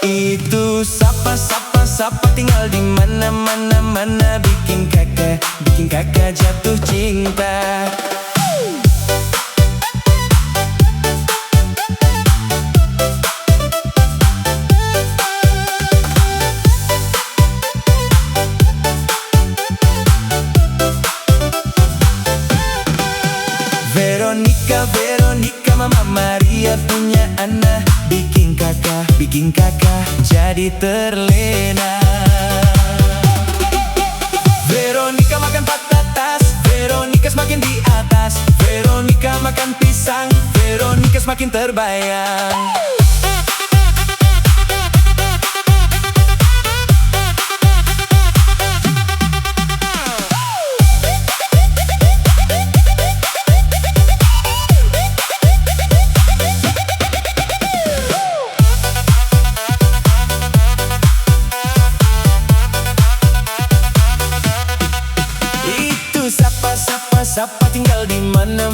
Itu sapa tinggal di mana bikin kakak jatuh cinta. Veronica, Mama Maria punya anak. Bikin kakak jadi terlena. Veronica makan patatas, Veronica semakin di atas. Veronica makan pisang, Veronica semakin terbayang. Sapa tinggal di mana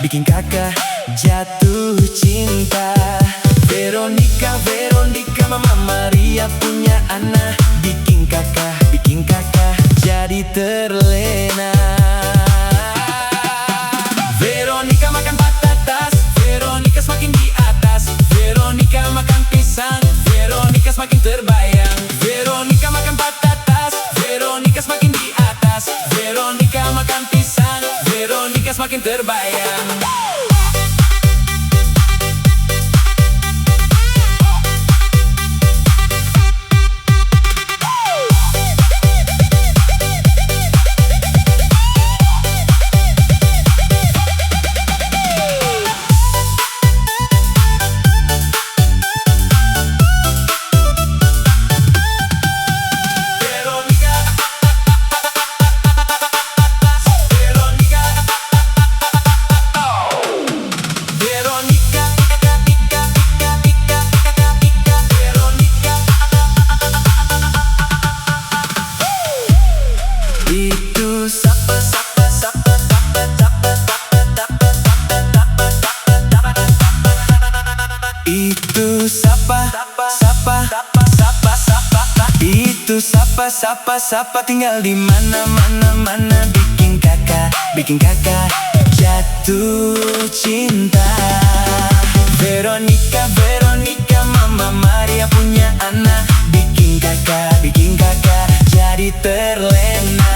bikin kakak jatuh cinta. Veronica, Mama Maria punya anak. Bikin kakak jadi terlena. Veronica makan patatas, Veronica semakin di atas. Veronica makan pisang, Veronica semakin terbayang. Veronica makan patatas, Veronica semakin di atas. Veronica makan pisang, Veronica semakin terbayang. Itu sapa tinggal di mana bikin kakak jatuh cinta. Veronica, Mama Maria punya anak. Bikin kakak jadi terlena.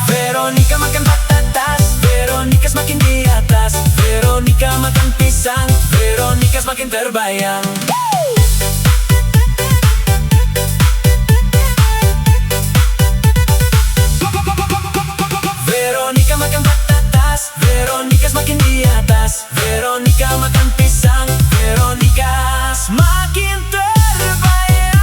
Veronica makan patatas, Veronica semakin di atas. Veronica makan pisang, Veronica semakin terbayang. Veronica makan patatas, Veronica semakin di atas. Veronica makan pisang, Veronica semakin terbayang.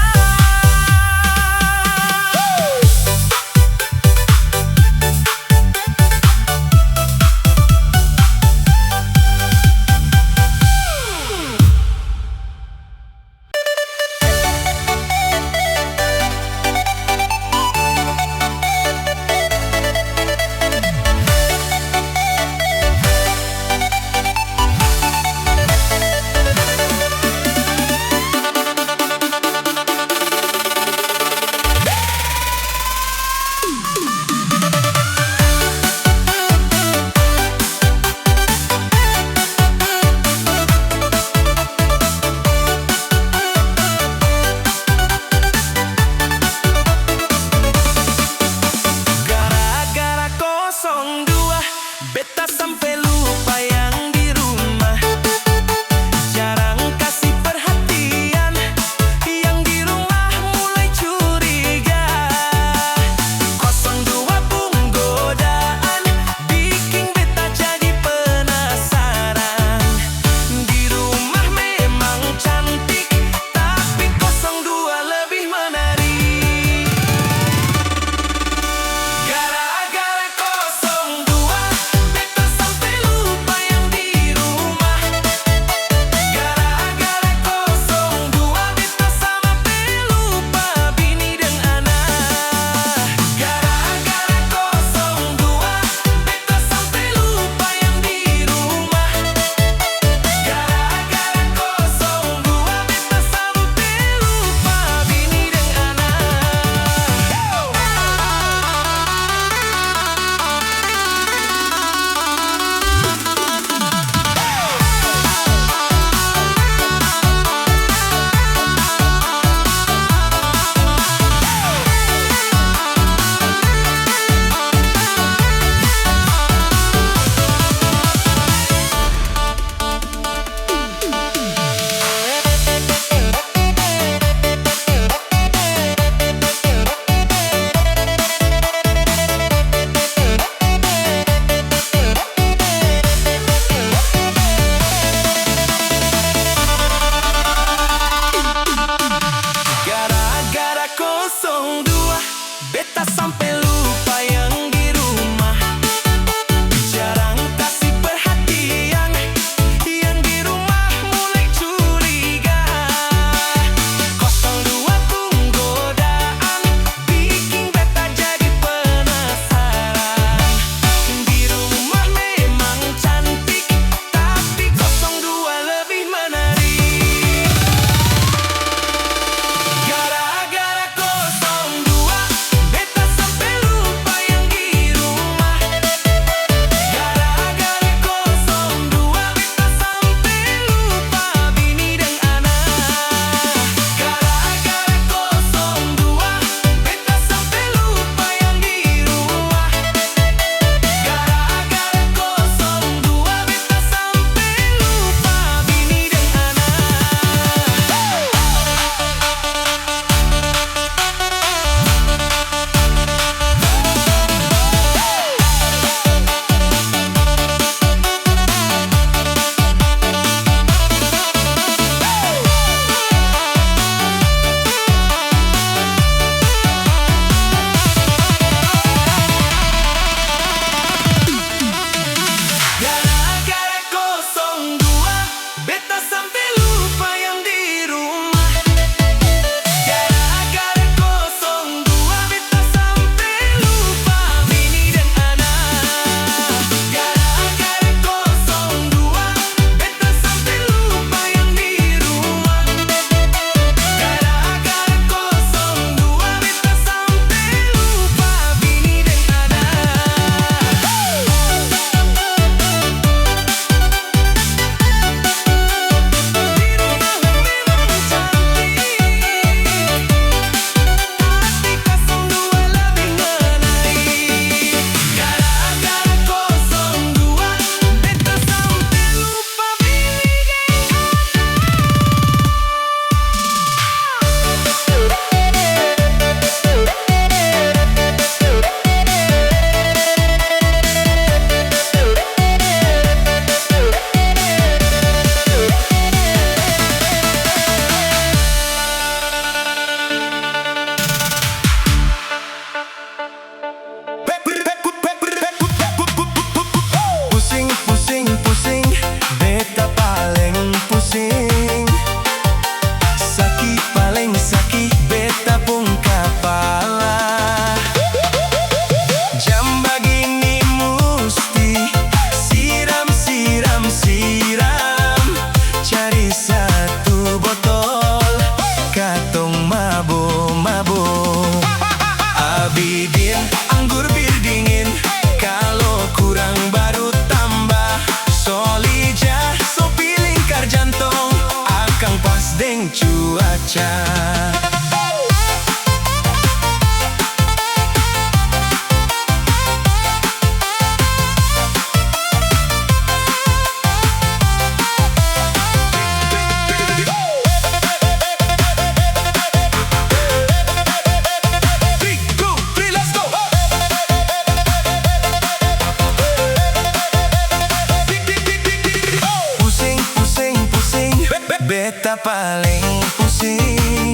beta paling pusing.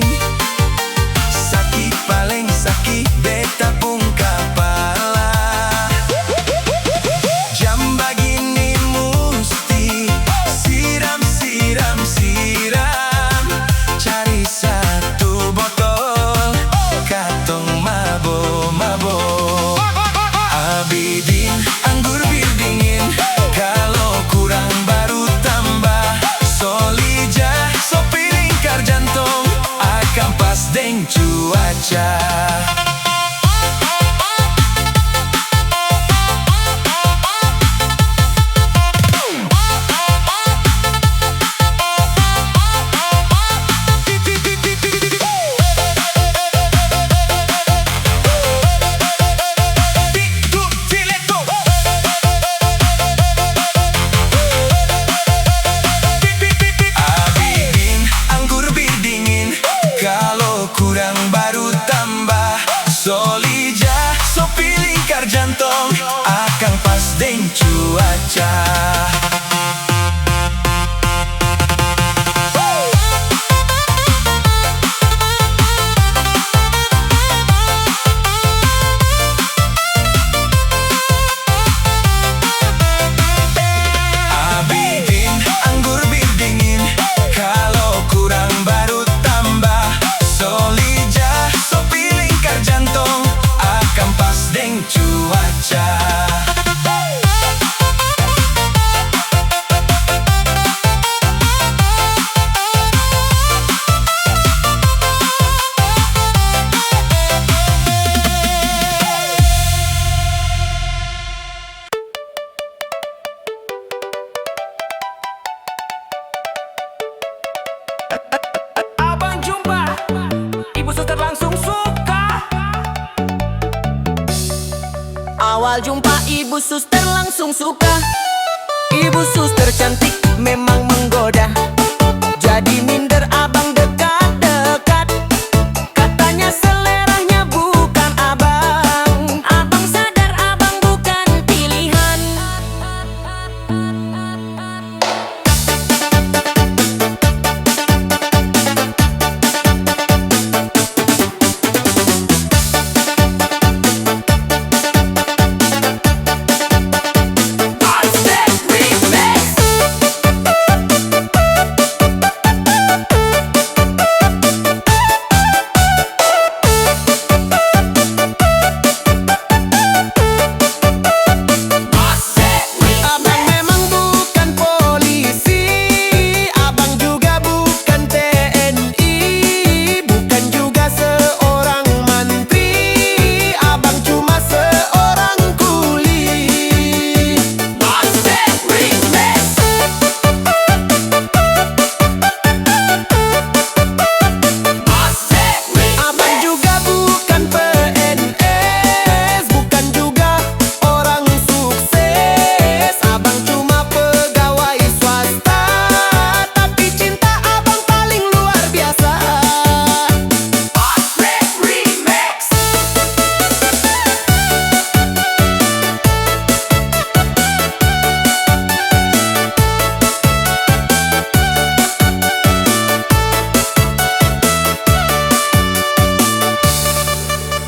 Sakit paling sakit beta pun kepala. Jam begini musti siram siram siram. Cari satu botol katong mabo mabo. Abidin anggur bir dingin, kalau kurang baru tambah. Solija sopi lingkar jantung, akan pas deng cuaca. Kurang baru tambah. Solija sopi lingkar jantung, akan pas deng cuaca. Abidin anggur bir dingin, kalau kurang baru tambah. Solija sopi lingkar jantung, akan pas deng cuaca. Abang jumpa ibu suster langsung suka. Awal jumpa ibu suster langsung suka. Ibu suster cantik memang menggoda, jadi minder abang dekat-dekat. Katanya seleranya bukan abang. Abang sadar abang bukan pilihan.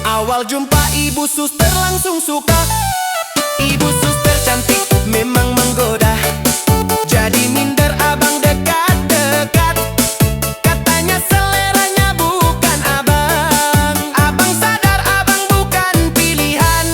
Awal jumpa ibu suster langsung suka. Ibu suster cantik memang menggoda, jadi minder abang dekat-dekat. Katanya seleranya bukan abang. Abang sadar abang bukan pilihan.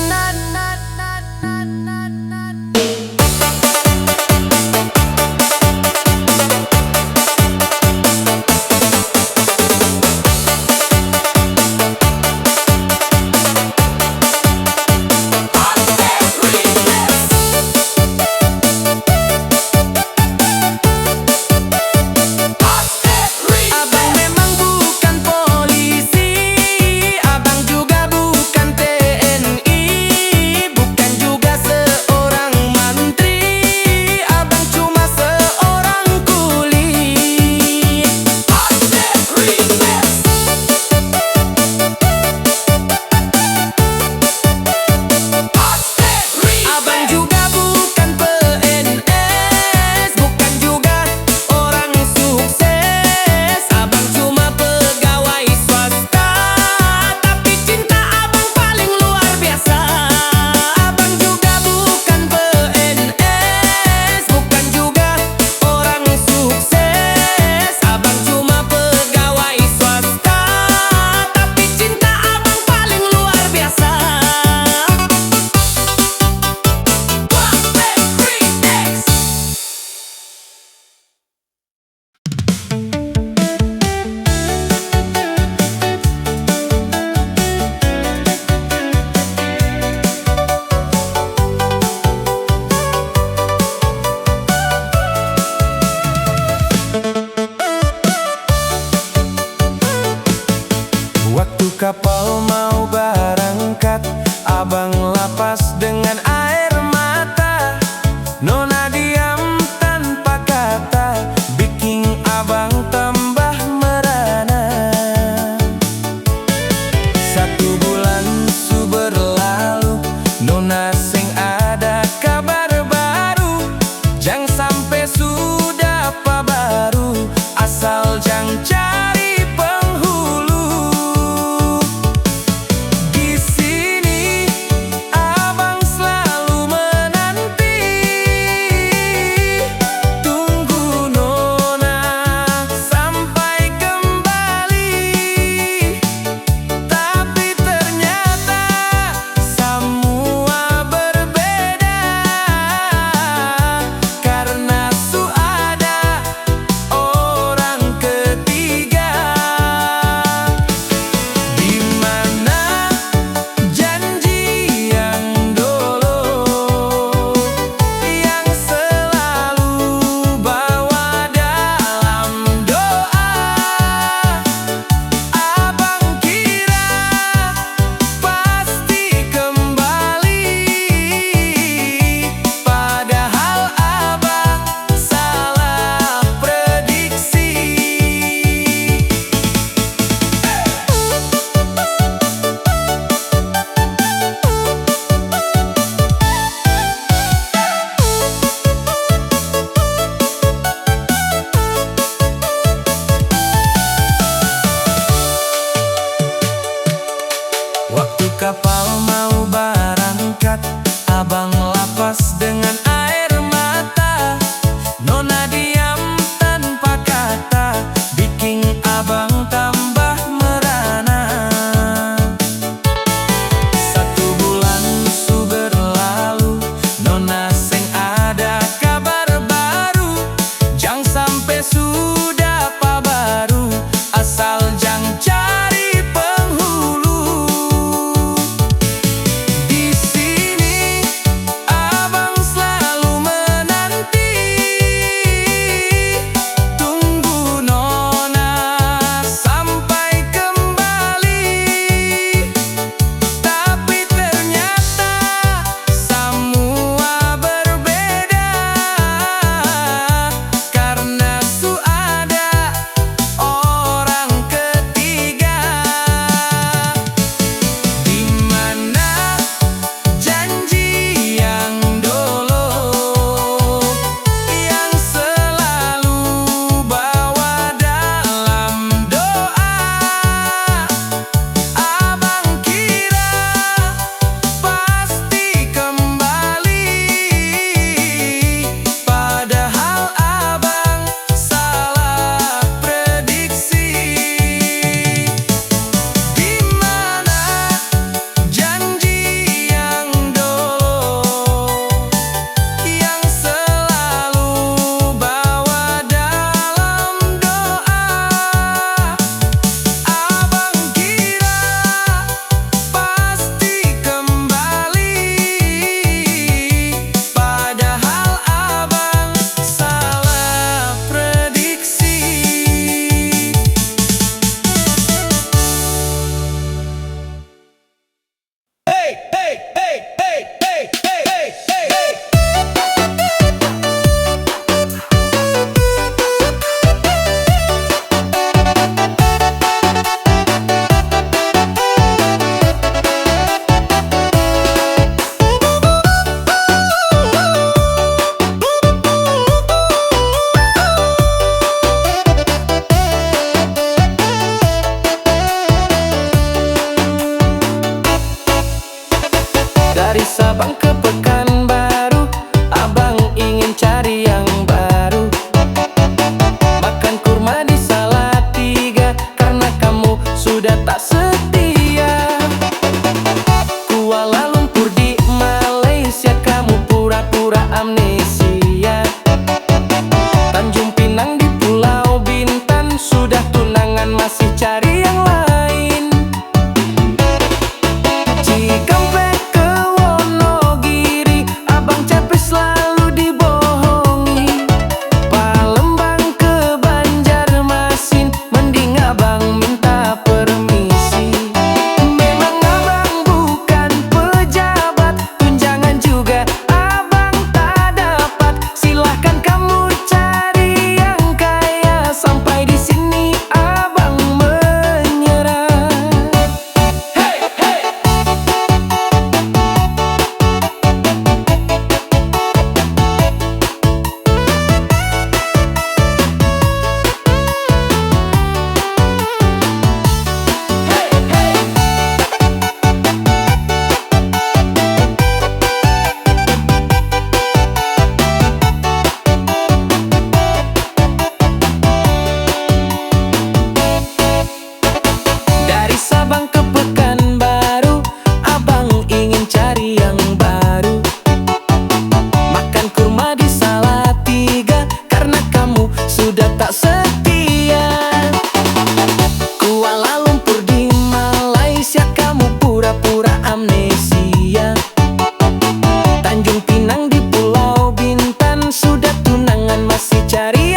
masih cari